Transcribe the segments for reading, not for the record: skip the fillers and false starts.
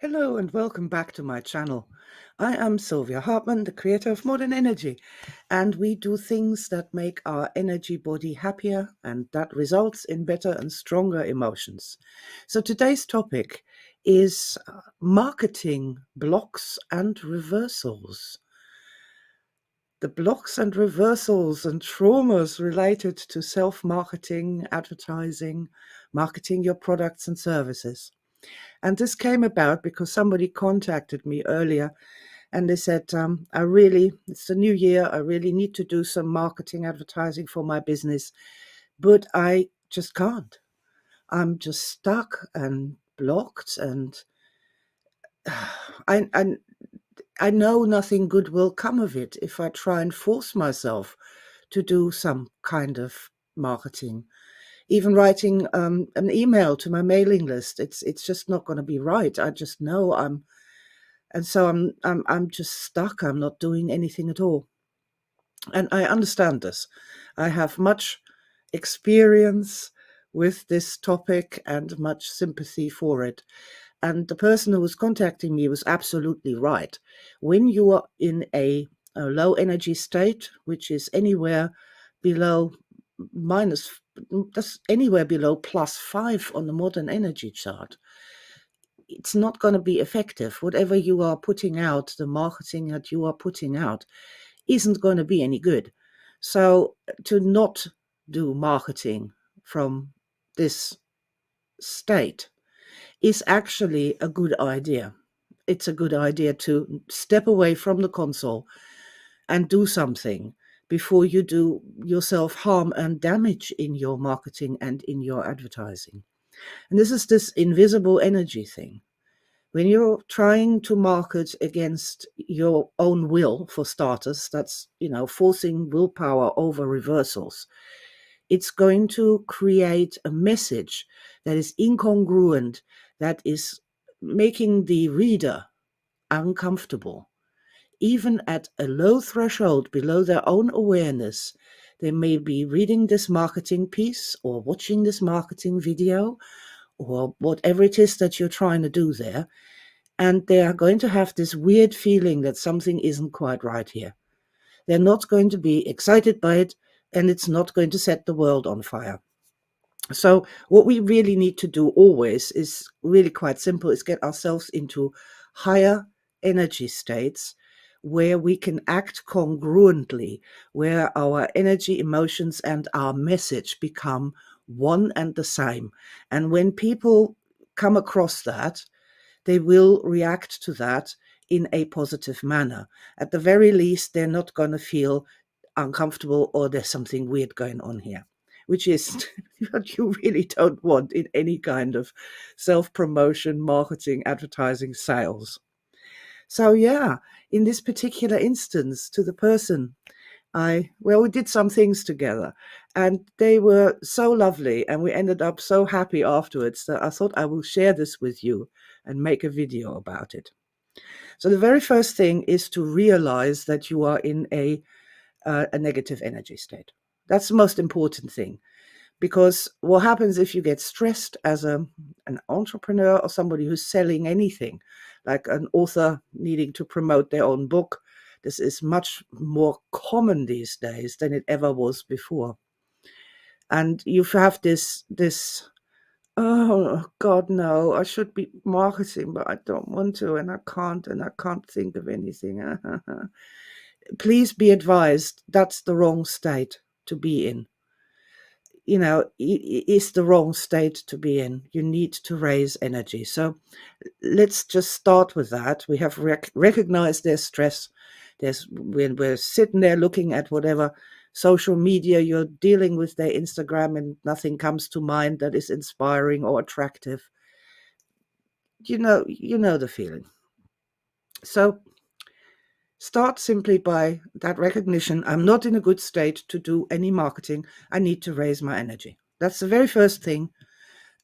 Hello and welcome back to my channel. I am Sylvia Hartmann, the creator of Modern Energy, and we do things that make our energy body happier, and that results in better and stronger emotions. So today's topic is marketing blocks and reversals. The blocks and reversals and traumas related to self-marketing, advertising, marketing your products and services. And this came about because somebody contacted me earlier and they said, it's the new year, I really need to do some marketing advertising for my business, but I just can't. I'm just stuck and blocked, and I, I, I know nothing good will come of it if I try and force myself to do some kind of marketing. Even writing an email to my mailing list, it's just not going to be right. I just know I'm just stuck. I'm not doing anything at all. And I understand this. I have much experience with this topic and much sympathy for it. And the person who was contacting me was absolutely right. When you are in a low energy state, which is anywhere below minus, that's anywhere below +5 on the modern energy chart, it's not going to be effective. Whatever you are putting out, the marketing that you are putting out, isn't going to be any good. So to not do marketing from this state is actually a good idea. It's a good idea to step away from the console and do something before you do yourself harm and damage in your marketing and in your advertising. And this is this invisible energy thing. When you're trying to market against your own will, for starters, that's, forcing willpower over reversals. It's going to create a message that is incongruent, that is making the reader uncomfortable. Even at a low threshold below their own awareness, they may be reading this marketing piece or watching this marketing video or whatever it is that you're trying to do there, and they are going to have this weird feeling that something isn't quite right here. They're not going to be excited by it, and it's not going to set the world on fire. So what we really need to do always is really quite simple, is get ourselves into higher energy states where we can act congruently, where our energy, emotions, and our message become one and the same. And when people come across that, they will react to that in a positive manner. At the very least, they're not going to feel uncomfortable or there's something weird going on here, which is what you really don't want in any kind of self-promotion, marketing, advertising, sales. So yeah, in this particular instance, to the person, we did some things together and they were so lovely and we ended up so happy afterwards that I thought I will share this with you and make a video about it. So the very first thing is to realize that you are in a negative energy state. That's the most important thing, because what happens if you get stressed as an entrepreneur or somebody who's selling anything, like an author needing to promote their own book? This is much more common these days than it ever was before. And you have this, oh God, no, I should be marketing, but I don't want to, and I can't think of anything. Please be advised, that's the wrong state to be in. It's the wrong state to be in. You need to raise energy. So let's just start with that. We have recognized there's stress. When we're sitting there looking at whatever social media you're dealing with, their Instagram, and nothing comes to mind that is inspiring or attractive. You know the feeling. So start simply by that recognition. I'm not in a good state to do any marketing. I need to raise my energy. That's the very first thing.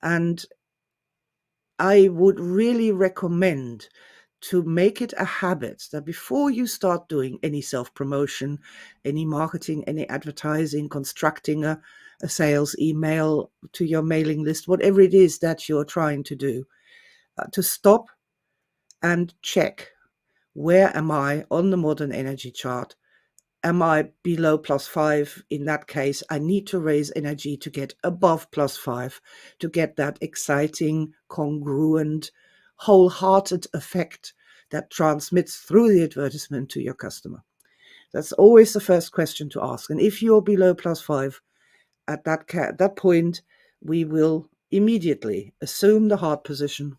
And I would really recommend to make it a habit that before you start doing any self-promotion, any marketing, any advertising, constructing a sales email to your mailing list, whatever it is that you're trying to do, to stop and check, where am I on the modern energy chart? Am I below +5? In that case, I need to raise energy to get above +5, to get that exciting, congruent, wholehearted effect that transmits through the advertisement to your customer. That's always the first question to ask. And if you're below +5, at that point, we will immediately assume the heart position.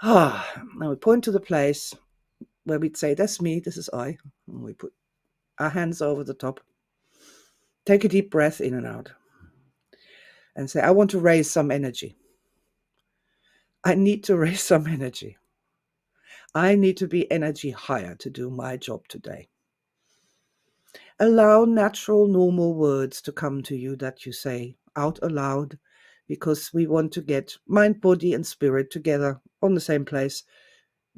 Now we point to the place where we'd say, that's me, this is I. And we put our hands over the top. Take a deep breath in and out. And say, I want to raise some energy. I need to raise some energy. I need to be energy higher to do my job today. Allow natural, normal words to come to you that you say out aloud, because we want to get mind, body, and spirit together on the same place,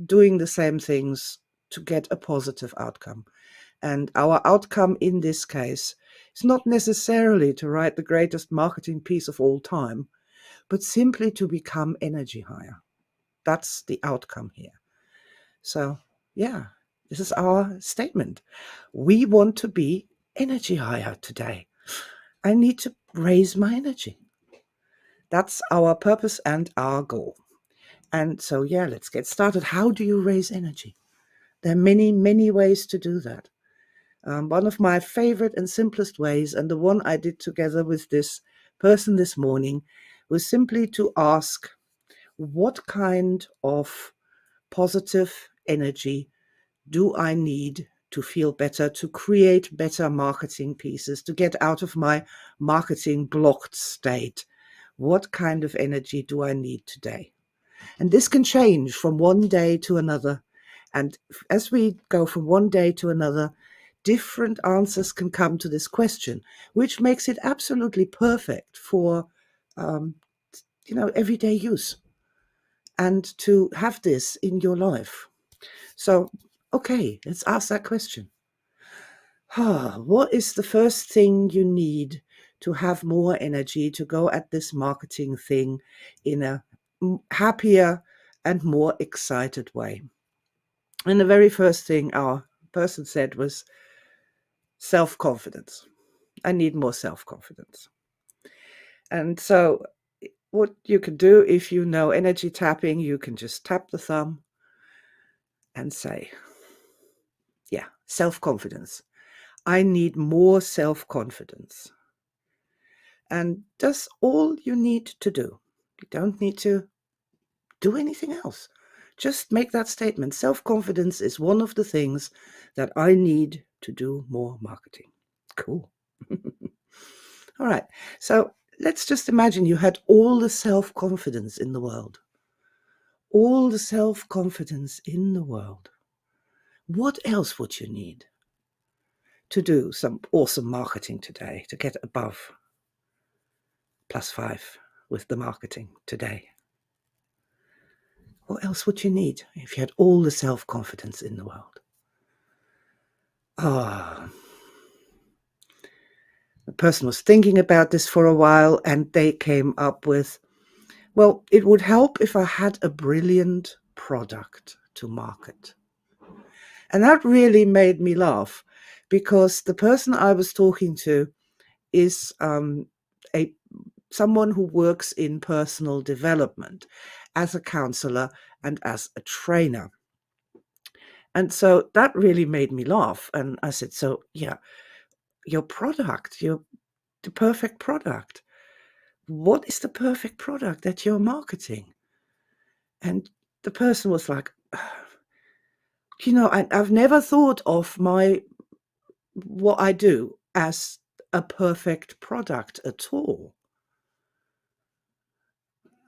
doing the same things to get a positive outcome. And our outcome in this case is not necessarily to write the greatest marketing piece of all time, but simply to become energy higher. That's the outcome here. So, yeah, this is our statement. We want to be energy higher today. I need to raise my energy. That's our purpose and our goal. And so, yeah, let's get started. How do you raise energy? There are many, many ways to do that. One of my favorite and simplest ways, and the one I did together with this person this morning, was simply to ask, what kind of positive energy do I need to feel better, to create better marketing pieces, to get out of my marketing blocked state? What kind of energy do I need today? And this can change from one day to another. And as we go from one day to another, different answers can come to this question, which makes it absolutely perfect for, everyday use and to have this in your life. So, okay, let's ask that question. What is the first thing you need to have more energy to go at this marketing thing in a happier and more excited way? And the very first thing our person said was self-confidence. I need more self-confidence. And so what you can do, if you know energy tapping, you can just tap the thumb and say, yeah, self-confidence. I need more self-confidence. And that's all you need to do. You don't need to do anything else. Just make that statement. Self-confidence is one of the things that I need to do more marketing. Cool. All right. So let's just imagine you had all the self-confidence in the world. All the self-confidence in the world. What else would you need to do some awesome marketing today, to get above +5 with the marketing today? What else would you need if you had all the self-confidence in the world? The person was thinking about this for a while, and they came up with, well, it would help if I had a brilliant product to market. And that really made me laugh, because the person I was talking to is someone who works in personal development as a counselor and as a trainer. And so that really made me laugh. And I said, so yeah, your product, the perfect product. What is the perfect product that you're marketing? And the person was like, I've never thought of what I do as a perfect product at all.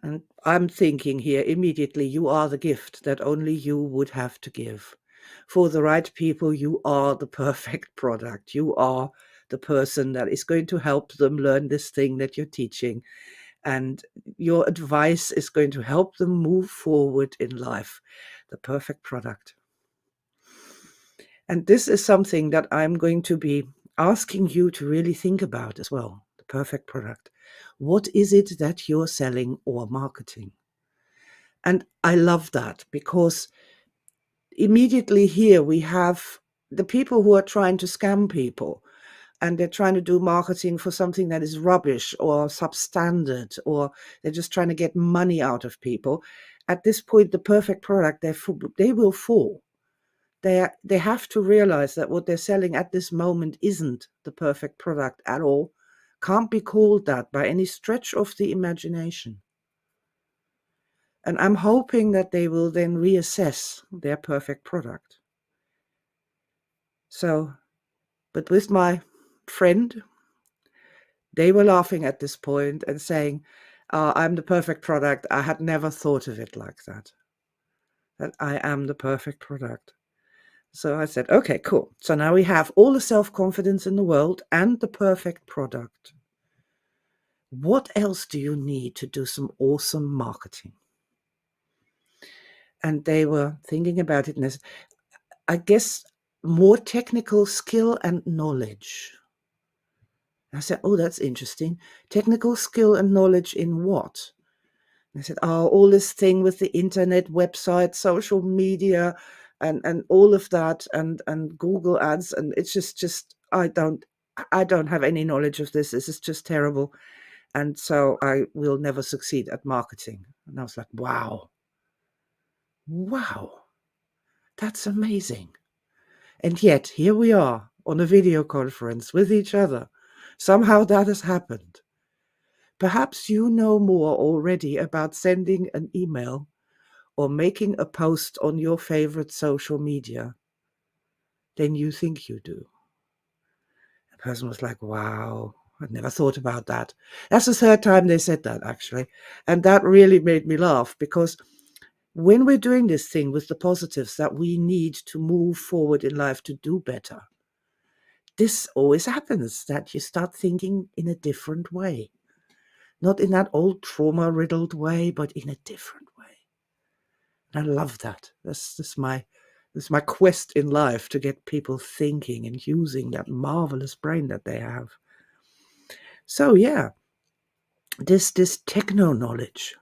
And I'm thinking here immediately, you are the gift that only you would have to give. For the right people, you are the perfect product. You are the person that is going to help them learn this thing that you're teaching. And your advice is going to help them move forward in life. The perfect product. And this is something that I'm going to be asking you to really think about as well. The perfect product. What is it that you're selling or marketing? And I love that because immediately here we have the people who are trying to scam people, and they're trying to do marketing for something that is rubbish or substandard, or they're just trying to get money out of people. At this point, the perfect product, they will fall. They have to realize that what they're selling at this moment isn't the perfect product at all, can't be called that by any stretch of the imagination. And I'm hoping that they will then reassess their perfect product. So, but with my friend, they were laughing at this point and saying, I'm the perfect product. I had never thought of it like that. That I am the perfect product. So I said, okay, cool. So now we have all the self-confidence in the world and the perfect product. What else do you need to do some awesome marketing? And they were thinking about it, and they said, I guess more technical skill and knowledge. I said, oh, that's interesting. Technical skill and knowledge in what? And I said, oh, all this thing with the internet, website, social media, and all of that, and Google ads, and it's just I don't have any knowledge of this. This is just terrible. And so I will never succeed at marketing. And I was like, wow, that's amazing. And yet here we are on a video conference with each other. Somehow that has happened. Perhaps you know more already about sending an email or making a post on your favorite social media than you think you do. The person was like, wow, I'd never thought about that. That's the third time they said that, actually. And that really made me laugh, because when we're doing this thing with the positives that we need to move forward in life to do better, this always happens, that you start thinking in a different way. Not in that old trauma-riddled way, but in a different way. And I love that. That's my quest in life, to get people thinking and using that marvelous brain that they have. So yeah, this techno knowledge.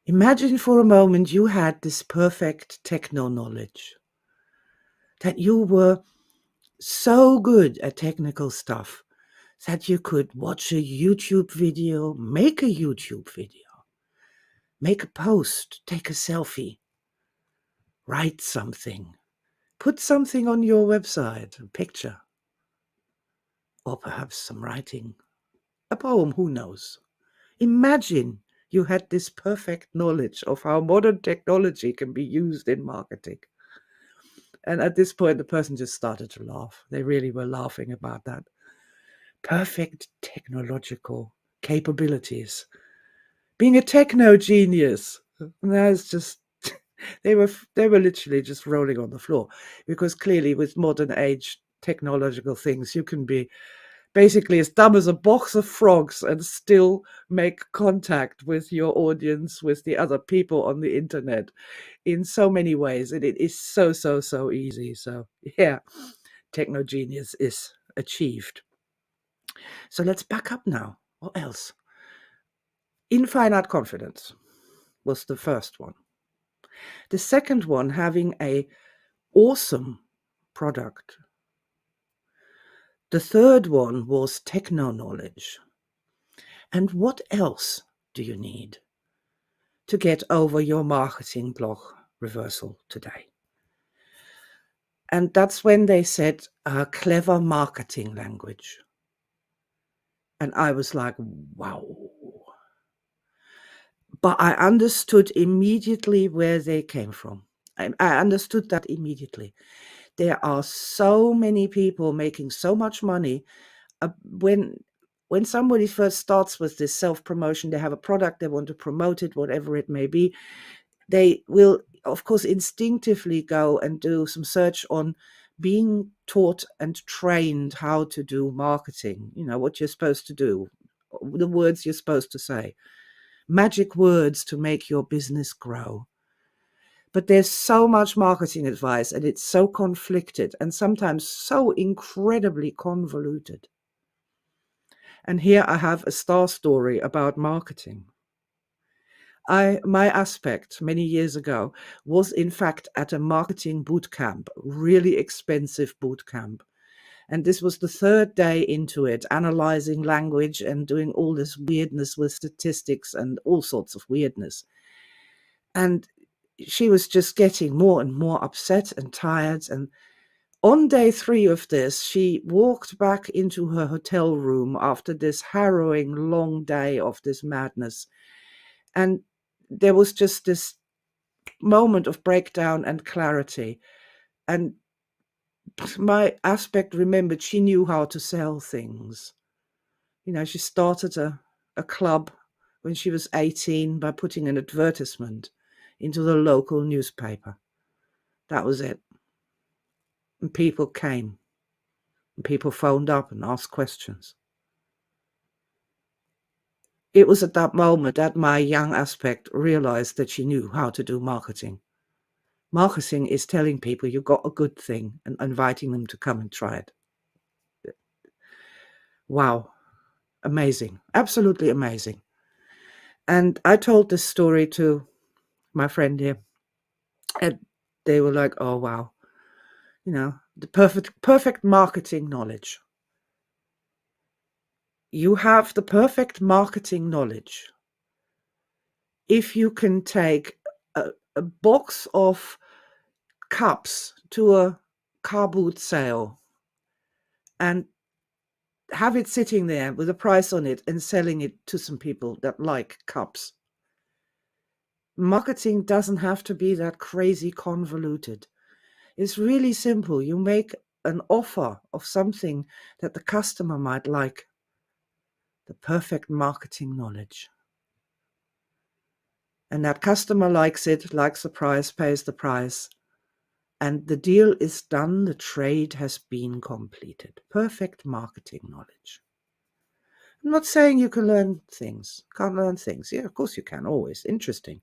Imagine for a moment you had this perfect techno knowledge, that you were so good at technical stuff that you could watch a YouTube video, make a YouTube video, make a post, take a selfie, write something, put something on your website, a picture, or perhaps some writing, a poem, who knows. Imagine you had this perfect knowledge of how modern technology can be used in marketing. And at this point, the person just started to laugh. They really were laughing about that. Perfect technological capabilities. Being a techno genius. That's just, they were literally just rolling on the floor, because clearly with modern age technological things, you can be basically as dumb as a box of frogs and still make contact with your audience, with the other people on the internet, in so many ways. And it is so easy. So yeah, techno genius is achieved. So let's back up now. What else? Infinite confidence was the first one. The second one, having a awesome product. The third one was techno knowledge. And what else do you need to get over your marketing block reversal today? And that's when they said clever marketing language. And I was like, wow. But I understood immediately where they came from. I understood that immediately. There are so many people making so much money. When somebody first starts with this self-promotion, they have a product, they want to promote it, whatever it may be, they will, of course, instinctively go and do some search on being taught and trained how to do marketing, what you're supposed to do, the words you're supposed to say, magic words to make your business grow. But there's so much marketing advice, and it's so conflicted and sometimes so incredibly convoluted. And here I have a star story about marketing. My aspect many years ago was in fact at a marketing boot camp, really expensive boot camp. And this was the third day into it, analyzing language and doing all this weirdness with statistics and all sorts of weirdness. And she was just getting more and more upset and tired. And on day 3 of this, she walked back into her hotel room after this harrowing long day of this madness. And there was just this moment of breakdown and clarity. And my aspect remembered she knew how to sell things. She started a club when she was 18 by putting an advertisement into the local newspaper. That was it. And people came. And people phoned up and asked questions. It was at that moment that my young aspect realized that she knew how to do marketing. Marketing is telling people you got a good thing and inviting them to come and try it. Wow. Amazing. Absolutely amazing. And I told this story to my friend here, and they were like, oh, wow. The perfect marketing knowledge. You have the perfect marketing knowledge if you can take a box of cups to a car boot sale and have it sitting there with a price on it and selling it to some people that like cups. Marketing doesn't have to be that crazy convoluted. It's really simple. You make an offer of something that the customer might like. The perfect marketing knowledge. And that customer likes it, likes the price, pays the price. And the deal is done. The trade has been completed. Perfect marketing knowledge. I'm not saying you can learn things. Can't learn things. Yeah, of course you can. Always. Interesting.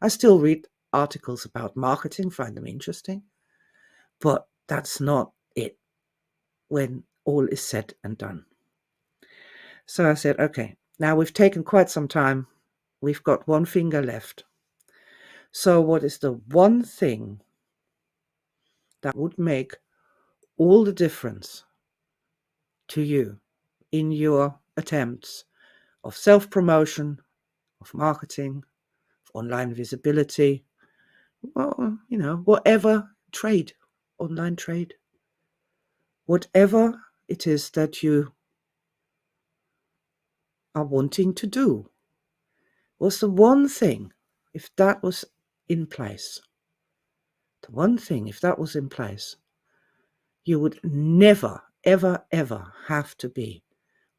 I still read articles about marketing, find them interesting. But that's not it when all is said and done. So I said, okay, now we've taken quite some time. We've got one finger left. So what is the one thing that would make all the difference to you in your attempts of self-promotion, of marketing, of online visibility, well, whatever trade, online trade, whatever it is that you are wanting to do? Was the one thing, if that was in place, the one thing, if that was in place, you would never, ever, ever have to be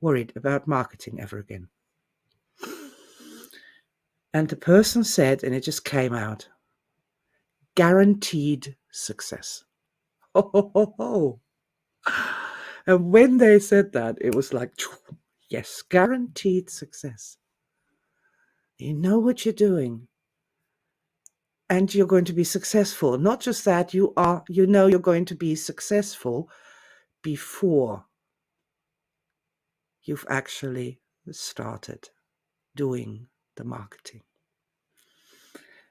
worried about marketing ever again. And the person said, and it just came out, guaranteed success. Ho, ho, ho, ho. And when they said that, it was like, yes, guaranteed success. You know what you're doing. And you're going to be successful. Not just that, you're going to be successful before you've actually started doing the marketing.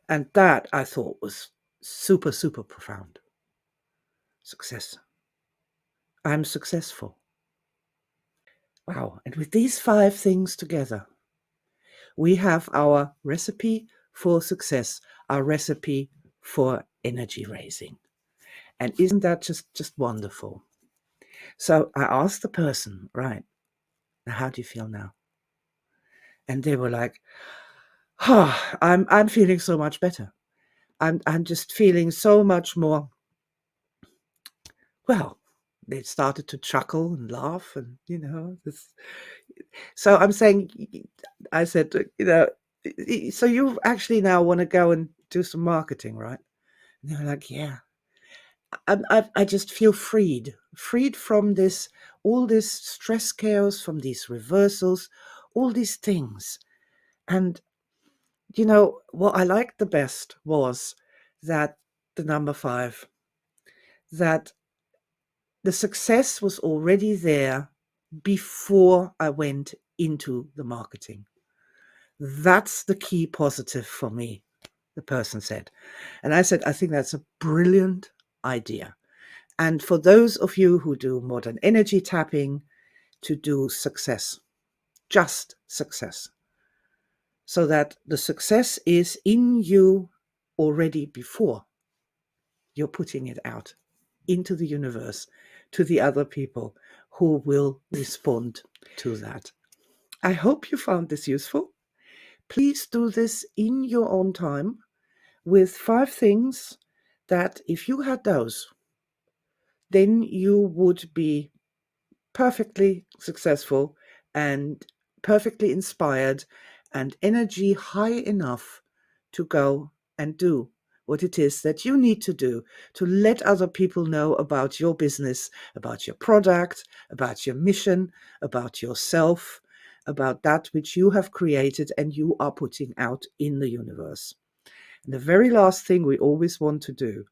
And that I thought was super, super profound. Success. I'm successful. Wow. And with these 5 things together, we have our recipe for success, our recipe for energy raising. And isn't that just wonderful? So I asked the person, right, now how do you feel now? And they were like, oh, I'm feeling so much better. I'm just feeling so much more. Well, they started to chuckle and laugh, and this. So I'm saying, I said, so you actually now want to go and do some marketing, right? And they were like, yeah. I just feel freed from this, all this stress chaos, from these reversals, all these things. And what I liked the best was that the number 5, that the success was already there before I went into the marketing. That's the key positive for me, the person said. And I said, I think that's a brilliant idea. And for those of you who do modern energy tapping, to do success, just success, so that the success is in you already before you're putting it out into the universe to the other people who will respond to that. I hope you found this useful. Please do this in your own time with 5 things that if you had those, then you would be perfectly successful and perfectly inspired and energy high enough to go and do what it is that you need to do to let other people know about your business, about your product, about your mission, about yourself, about that which you have created and you are putting out in the universe. And the very last thing we always want to do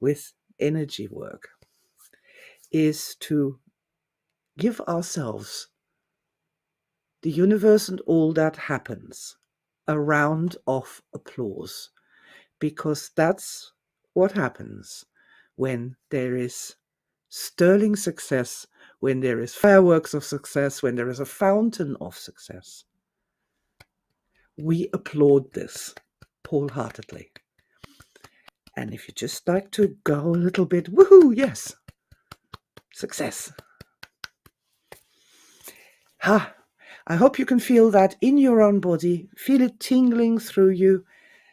with energy work is to give ourselves, the universe and all that happens, a round of applause, because that's what happens when there is sterling success, when there is fireworks of success, when there is a fountain of success. We applaud this wholeheartedly. And if you just like to go a little bit, woohoo, yes, success. Ha! I hope you can feel that in your own body, feel it tingling through you.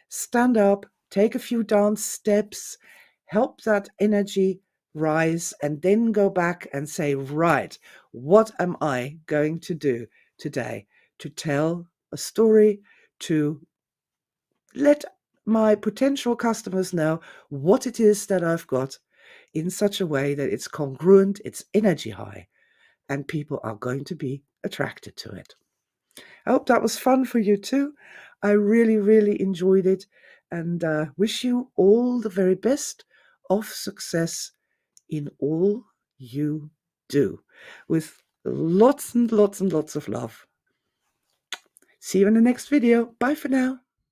Stand up, take a few dance steps, help that energy rise, and then go back and say, right, what am I going to do today to tell a story, to let my potential customers know what it is that I've got in such a way that it's congruent, it's energy high, and people are going to be attracted to it. I hope that was fun for you too. I really, really enjoyed it, and wish you all the very best of success in all you do, with lots and lots and lots of love. See you in the next video. Bye for now.